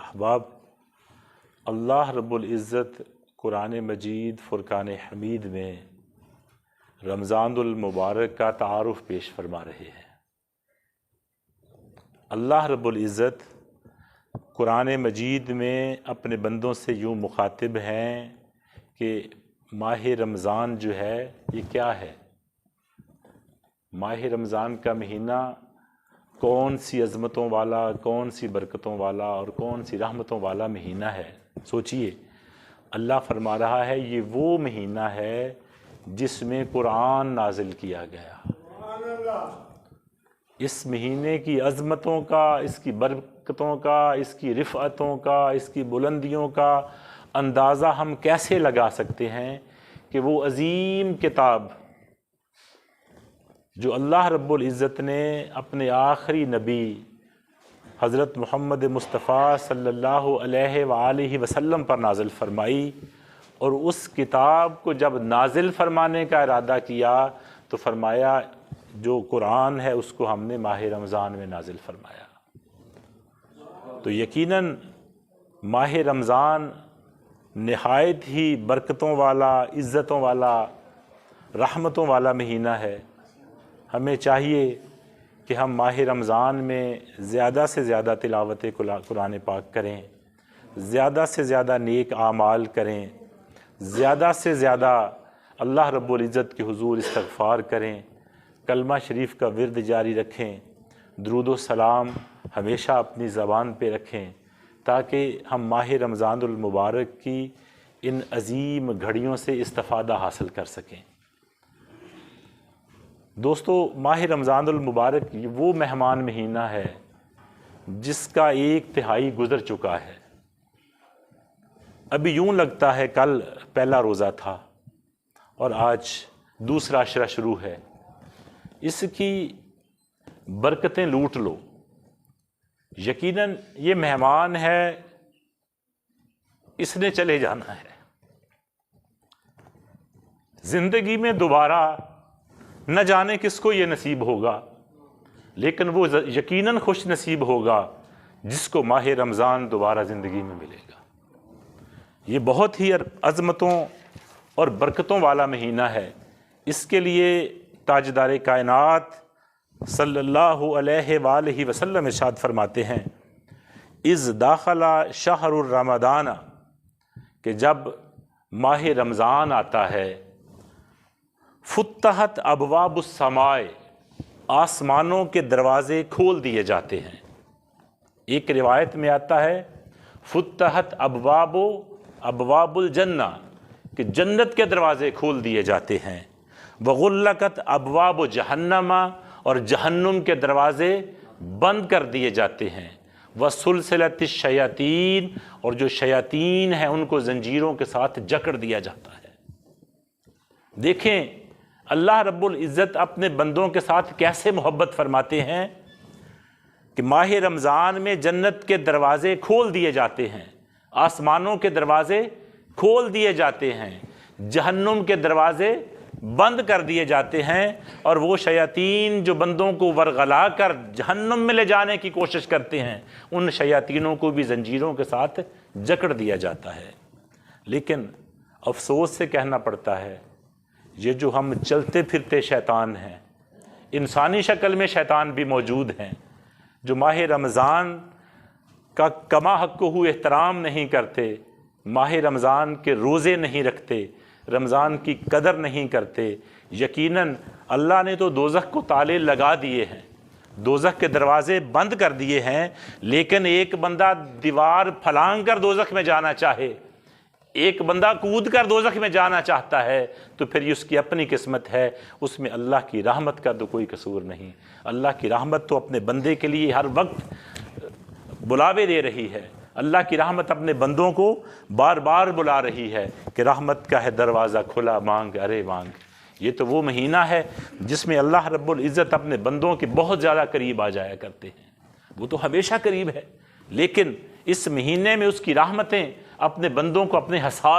احباب، اللہ رب العزت قرآن مجید فرقان حمید میں رمضان المبارک کا تعارف پیش فرما رہے ہیں۔ اللہ رب العزت قرآن مجید میں اپنے بندوں سے یوں مخاطب ہیں کہ ماہ رمضان جو ہے یہ کیا ہے؟ ماہ رمضان کا مہینہ کون سی عظمتوں والا، کون سی برکتوں والا اور کون سی رحمتوں والا مہینہ ہے؟ سوچئے، اللہ فرما رہا ہے یہ وہ مہینہ ہے جس میں قرآن نازل کیا گیا۔ اس مہینے کی عظمتوں کا، اس کی برکتوں کا، اس کی رفعتوں کا، اس کی بلندیوں کا اندازہ ہم کیسے لگا سکتے ہیں کہ وہ عظیم کتاب جو اللہ رب العزت نے اپنے آخری نبی حضرت محمد مصطفیٰ صلی اللہ علیہ وآلہ وسلم پر نازل فرمائی، اور اس کتاب کو جب نازل فرمانے کا ارادہ کیا تو فرمایا جو قرآن ہے اس کو ہم نے ماہ رمضان میں نازل فرمایا۔ تو یقیناً ماہ رمضان نہایت ہی برکتوں والا، عزتوں والا، رحمتوں والا مہینہ ہے۔ ہمیں چاہیے کہ ہم ماہ رمضان میں زیادہ سے زیادہ تلاوت قرآن پاک کریں، زیادہ سے زیادہ نیک اعمال کریں، زیادہ سے زیادہ اللہ رب العزت کے حضور استغفار کریں، کلمہ شریف کا ورد جاری رکھیں، درود و سلام ہمیشہ اپنی زبان پہ رکھیں، تاکہ ہم ماہ رمضان المبارک کی ان عظیم گھڑیوں سے استفادہ حاصل کر سکیں۔ دوستو، ماہ رمضان المبارک وہ مہمان مہینہ ہے جس کا 1/3 گزر چکا ہے۔ ابھی یوں لگتا ہے کل پہلا روزہ تھا اور آج دوسرا عشرہ شروع ہے، اس کی برکتیں لوٹ لو۔ یقیناً یہ مہمان ہے، اس نے چلے جانا ہے۔ زندگی میں دوبارہ نہ جانے کس کو یہ نصیب ہوگا، لیکن وہ یقیناً خوش نصیب ہوگا جس کو ماہ رمضان دوبارہ زندگی میں ملے گا۔ یہ بہت ہی عظمتوں اور برکتوں والا مہینہ ہے۔ اس کے لیے تاجدار کائنات صلی اللہ علیہ وآلہ وسلم ارشاد فرماتے ہیں، اذ داخل شہر الرمضان، کہ جب ماہ رمضان آتا ہے، فتحت ابواب السماء، آسمانوں کے دروازے کھول دیے جاتے ہیں۔ ایک روایت میں آتا ہے فتحت ابواب الجنہ، کہ جنت کے دروازے کھول دیے جاتے ہیں۔ وغلقت ابواب جہنم، اور جہنم کے دروازے بند کر دیے جاتے ہیں۔ وسلسلت الشیاطین، اور جو شیاطین ہیں ان کو زنجیروں کے ساتھ جکڑ دیا جاتا ہے۔ دیکھیں اللہ رب العزت اپنے بندوں کے ساتھ کیسے محبت فرماتے ہیں کہ ماہ رمضان میں جنت کے دروازے کھول دیے جاتے ہیں، آسمانوں کے دروازے کھول دیے جاتے ہیں، جہنم کے دروازے بند کر دیے جاتے ہیں، اور وہ شیاطین جو بندوں کو ورغلا کر جہنم میں لے جانے کی کوشش کرتے ہیں، ان شیاطینوں کو بھی زنجیروں کے ساتھ جکڑ دیا جاتا ہے۔ لیکن افسوس سے کہنا پڑتا ہے، یہ جو ہم چلتے پھرتے شیطان ہیں، انسانی شکل میں شیطان بھی موجود ہیں، جو ماہ رمضان کا کما حق احترام نہیں کرتے، ماہ رمضان کے روزے نہیں رکھتے، رمضان کی قدر نہیں کرتے۔ یقیناً اللہ نے تو دوزخ کو تالے لگا دیے ہیں، دوزخ کے دروازے بند کر دیے ہیں، لیکن ایک بندہ دیوار پھلانگ کر دوزخ میں جانا چاہے، ایک بندہ کود کر دوزخ میں جانا چاہتا ہے، تو پھر یہ اس کی اپنی قسمت ہے، اس میں اللہ کی رحمت کا تو کوئی قصور نہیں۔ اللہ کی رحمت تو اپنے بندے کے لیے ہر وقت بلاوے دے رہی ہے، اللہ کی رحمت اپنے بندوں کو بار بار بلا رہی ہے کہ رحمت کا ہے دروازہ کھلا، مانگ ارے مانگ۔ یہ تو وہ مہینہ ہے جس میں اللہ رب العزت اپنے بندوں کے بہت زیادہ قریب آ جایا کرتے ہیں، وہ تو ہمیشہ قریب ہے، لیکن اس مہینے میں اس کی رحمتیں اپنے بندوں کو اپنے حصار